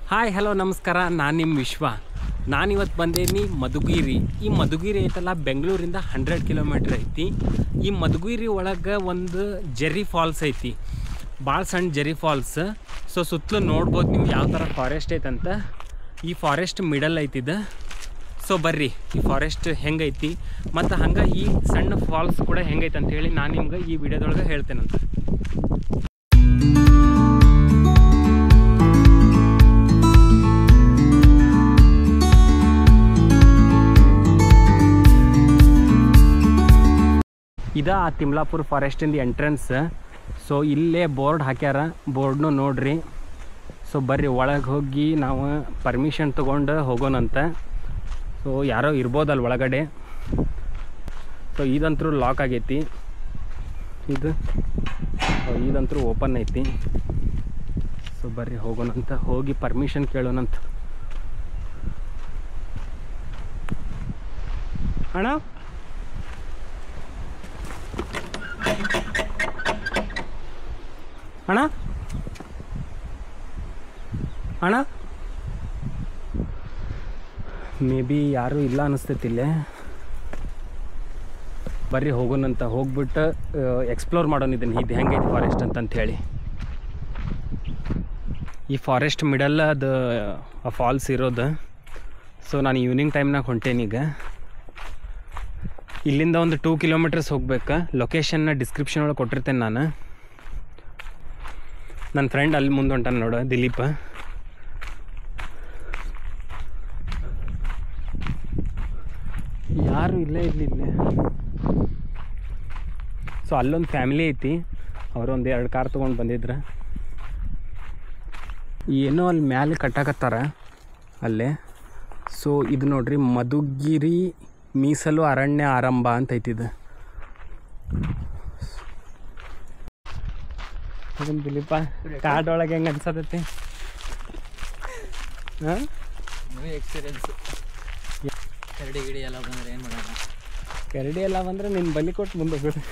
Hi hello ನಮಸ್ಕಾರ, ನಾನು ನಿಮ್ಮ ವಿಶ್ವ. ನಾನಿವತ್ತು ಬಂದೇನಿ ಮಧುಗಿರಿ. ಈ ಮಧುಗಿರಿ ಐತಲ್ಲ, ಬೆಂಗಳೂರಿಂದ 100 ಕಿಲೋಮೀಟ್ರ್ ಐತಿ. ಈ ಮಧುಗಿರಿ ಒಳಗೆ ಒಂದು ಜೆರ್ರಿ ಫಾಲ್ಸ್ ಐತಿ, ಭಾಳ ಸಣ್ಣ ಜೆರ್ರಿ ಫಾಲ್ಸ್. ಸೊ ಸುತ್ತಲೂ ನೋಡ್ಬೋದು ನೀವು ಯಾವ ಥರ ಫಾರೆಸ್ಟ್ ಐತಂತ. ಈ ಫಾರೆಸ್ಟ್ ಮಿಡಲ್ ಐತಿದ. ಸೊ ಬರ್ರಿ ಈ ಫಾರೆಸ್ಟ್ ಹೆಂಗೈತಿ ಮತ್ತು ಹಂಗೆ ಈ ಸಣ್ಣ ಫಾಲ್ಸ್ ಕೂಡ ಹೆಂಗೈತೆ ಅಂತೇಳಿ ನಾನು ನಿಮ್ಗೆ ಈ ವಿಡಿಯೋದೊಳಗೆ ಹೇಳ್ತೇನಂತ. ಇದು ಆ ತಿಮ್ಲಾಪುರ ಫಾರೆಸ್ಟಿಂದ ಎಂಟ್ರೆನ್ಸ್. ಸೊ ಇಲ್ಲೇ ಬೋರ್ಡ್ ಹಾಕ್ಯಾರ, ಬೋರ್ಡ್ನು ನೋಡ್ರಿ. ಸೊ ಬರ್ರಿ ಒಳಗೆ ಹೋಗಿ ನಾವು ಪರ್ಮಿಷನ್ ತೊಗೊಂಡು ಹೋಗೋಣಂತ. ಸೊ ಯಾರೋ ಇರ್ಬೋದಲ್ಲ ಒಳಗಡೆ. ಸೊ ಇದಂತರೂ ಲಾಕ್ ಆಗೈತಿ, ಇದಂತರೂ ಓಪನ್ ಐತಿ. ಸೊ ಬರ್ರಿ ಹೋಗೋಣಂತ, ಹೋಗಿ ಪರ್ಮಿಷನ್ ಕೇಳೋಣಂತ. ಅಣ್ಣ ಅಣ್ಣ ಅಣ್ಣ ಮೇ ಬಿ ಯಾರೂ ಇಲ್ಲ ಅನ್ನಿಸ್ತೈತಿ ಇಲ್ಲೇ. ಬರ್ರಿ ಹೋಗೋಣಂತ, ಹೋಗ್ಬಿಟ್ಟು ಎಕ್ಸ್ಪ್ಲೋರ್ ಮಾಡೋಣ ಇದನ್ನು, ಇದು ಹೆಂಗೈತಿ ಫಾರೆಸ್ಟ್ ಅಂತಂತ ಹೇಳಿ. ಈ ಫಾರೆಸ್ಟ್ ಮಿಡಲ್ ಅದು ಆ ಫಾಲ್ಸ್ ಇರೋದು. ಸೊ ನಾನು ಈವ್ನಿಂಗ್ ಟೈಮ್ನಾಗ ಹೊಂಟೇನೀಗ. ಇಲ್ಲಿಂದ ಒಂದು 2 ಕಿಲೋಮೀಟರ್ಸ್ ಹೋಗ್ಬೇಕು. ಲೊಕೇಶನ್ನ ಡಿಸ್ಕ್ರಿಪ್ಷನ್ ಒಳಗೆ ಕೊಟ್ಟಿರ್ತೇನೆ ನಾನು. ನನ್ನ ಫ್ರೆಂಡ್ ಅಲ್ಲಿ ಮುಂದೆ ಹೊಂಟಾನ ನೋಡು, ದಿಲೀಪ. ಯಾರು ಇಲ್ಲೇ ಇಲ್ಲೇ. ಸೊ ಅಲ್ಲೊಂದು ಫ್ಯಾಮಿಲಿ ಐತಿ, ಅವರು ಒಂದು 2 ಕಾರ್ ತೊಗೊಂಡು ಬಂದಿದ್ರು. ಏನೋ ಅಲ್ಲಿ ಮ್ಯಾಲೆ ಕಟ್ಟಾಕತ್ತಾರ ಅಲ್ಲೇ. ಸೊ ಇದು ನೋಡ್ರಿ, ಮಧುಗಿರಿ ಮೀಸಲು ಅರಣ್ಯ ಆರಂಭ ಅಂತ ಐತಿದು. ದಿಲೀಪ ಕಾಡೊಳಗೆ ಹೆಂಗೆ ಅನ್ಸತೈತಿ? ಹಾಂ, ಎಕ್ಸ್ಪೀರಿಯನ್ಸ್. ಕರಡಿ ಗಿಡಿ ಎಲ್ಲ ಬಂದರೆ ಏನು ಮಾಡೋಣ? ಕರಡಿ ಎಲ್ಲ ಬಂದರೆ ನಿನ್ನ ಬಲಿ ಕೊಟ್ಟು ಮುಂದೆ ಹೋಗೋದು.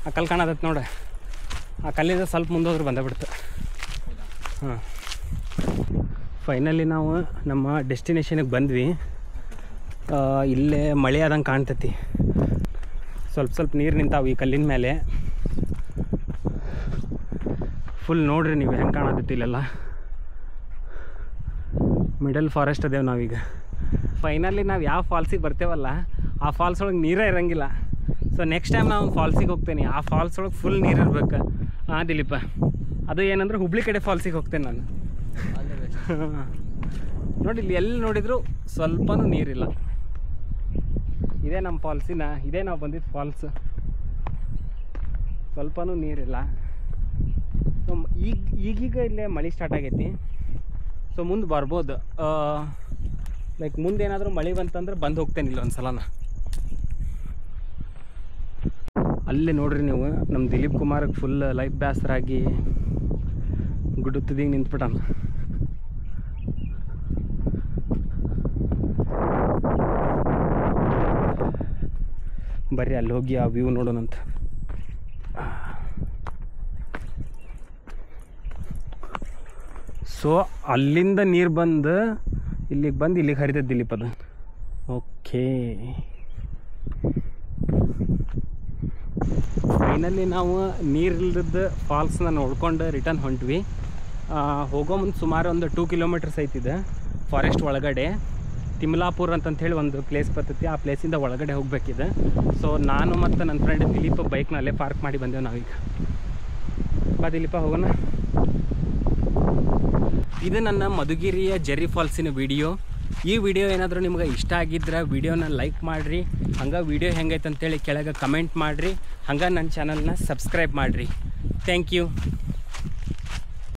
ಆ ಕಲ್ಲು ಕಾಣತೈತೆ ನೋಡ, ಆ ಕಲ್ಲಿಂದ ಸ್ವಲ್ಪ ಮುಂದೋದ್ರೆ ಬಂದೇ ಬಿಡ್ತು. ಹಾಂ, ಫೈನಲಿ ನಾವು ನಮ್ಮ ಡೆಸ್ಟಿನೇಷನಿಗೆ ಬಂದ್ವಿ. ಇಲ್ಲೇ ಮಳೆ ಆದಂಗೆ ಕಾಣ್ತೈತಿ. ಸ್ವಲ್ಪ ನೀರು ನಿಂತಾವು ಈ ಕಲ್ಲಿನ ಮೇಲೆ. ಫುಲ್ ನೋಡ್ರಿ ನೀವು ಹೆಂಗೆ ಕಾಣತೈತಿ ಇಲ್ಲೆಲ್ಲ. ಮಿಡಲ್ ಫಾರೆಸ್ಟ್ ಅದೇವು ನಾವೀಗ. ಫೈನಲಿ ನಾವು ಯಾವ ಫಾಲ್ಸಿಗೆ ಬರ್ತೇವಲ್ಲ, ಆ ಫಾಲ್ಸ್ ಒಳಗೆ ನೀರೇ ಇರೋಂಗಿಲ್ಲ. ಸೊ ನೆಕ್ಸ್ಟ್ ಟೈಮ್ ನಾವು ಫಾಲ್ಸಿಗೆ ಹೋಗ್ತೇನೆ, ಆ ಫಾಲ್ಸ್ ಒಳಗೆ ಫುಲ್ ನೀರು ಇರ್ಬೇಕು. ಹಾಂ ದಿಲೀಪ, ಅದು ಏನಂದ್ರೆ ಹುಬ್ಳಿ ಕಡೆ ಫಾಲ್ಸಿಗೆ ಹೋಗ್ತೇನೆ ನಾನು. ನೋಡಿ ಇಲ್ಲಿ ಎಲ್ಲಿ ನೋಡಿದ್ರು ಸ್ವಲ್ಪನೂ ನೀರಿಲ್ಲ. ಇದೇ ನಮ್ಮ ಫಾಲ್ಸಿನ, ಇದೇ ನಾವು ಬಂದಿದ್ದು ಫಾಲ್ಸ್. ಸ್ವಲ್ಪನೂ ನೀರಿಲ್ಲ. ಸೊ ಈಗೀಗ ಇಲ್ಲೇ ಮಳೆ ಸ್ಟಾರ್ಟ್ ಆಗೈತಿ. ಸೊ ಮುಂದೆ ಬರ್ಬೋದು. ಲೈಕ್ ಮುಂದೇನಾದರೂ ಮಳೆ ಬಂತಂದ್ರೆ ಬಂದು ಹೋಗ್ತೇನೆ ಇಲ್ಲ ಒಂದು ಸಲನ. ಅಲ್ಲೇ ನೋಡ್ರಿ ನೀವು, ನಮ್ಮ ದಿಲೀಪ್ ಕುಮಾರ್ಗೆ ಫುಲ್ ಲೈಫ್ ಬೇಸರಾಗಿ ಗುಡುತ್ತದೀಗ ನಿಂತ್ಬಿಟ್ಟಾನ. ಬರ್ರಿ ಅಲ್ಲಿ ಹೋಗಿ ಆ ವ್ಯೂ ನೋಡೋಣಂತ. ಸೊ ಅಲ್ಲಿಂದ ನೀರು ಬಂದು ಇಲ್ಲಿಗೆ ಬಂದು ಇಲ್ಲಿಗೆ ಹರಿತೈತೆ ದಿಲೀಪ್ ಅದು. ಓಕೆ, ಫೈನಲಿ ನಾವು ನೀರಿಲ್ದದ್ದು ಫಾಲ್ಸ್ನ ನೋಡ್ಕೊಂಡು ರಿಟರ್ನ್ ಹೊಂಟ್ವಿ. ಹೋಗೋ ಮುಂದೆ ಸುಮಾರು ಒಂದು 2 ಕಿಲೋಮೀಟರ್ಸ್ ಐತಿದೆ ಫಾರೆಸ್ಟ್ ಒಳಗಡೆ. ತಿಮ್ಲಾಪುರ್ ಅಂತಂಥೇಳಿ ಒಂದು ಪ್ಲೇಸ್ ಬರ್ತೈತಿ, ಆ ಪ್ಲೇಸಿಂದ ಒಳಗಡೆ ಹೋಗ್ಬೇಕಿದೆ. ಸೊ ನಾನು ಮತ್ತು ನನ್ನ ಫ್ರೆಂಡ್ ದಿಲೀಪ್ ಬೈಕ್ನಲ್ಲೇ ಪಾರ್ಕ್ ಮಾಡಿ ಬಂದೆವು ನಾವೀಗ. ಬಾ ದಿಲೀಪ ಹೋಗೋಣ. ಇದು ನನ್ನ ಮಧುಗಿರಿಯ ಜೆರ್ರಿ ಫಾಲ್ಸಿನ ವಿಡಿಯೋ. ಈ ವಿಡಿಯೋ ಏನಾದರೂ ನಿಮ್ಗೆ ಇಷ್ಟ ಆಗಿದ್ರೆ ವಿಡಿಯೋನ ಲೈಕ್ ಮಾಡಿರಿ. ಹಂಗೆ ವಿಡಿಯೋ ಹೆಂಗೈತೆ ಅಂತೇಳಿ ಕೆಳಗೆ ಕಮೆಂಟ್ ಮಾಡಿರಿ. ಹಂಗೆ ನನ್ನ ಚಾನಲ್ನ ಸಬ್ಸ್ಕ್ರೈಬ್ ಮಾಡಿರಿ. Thank you.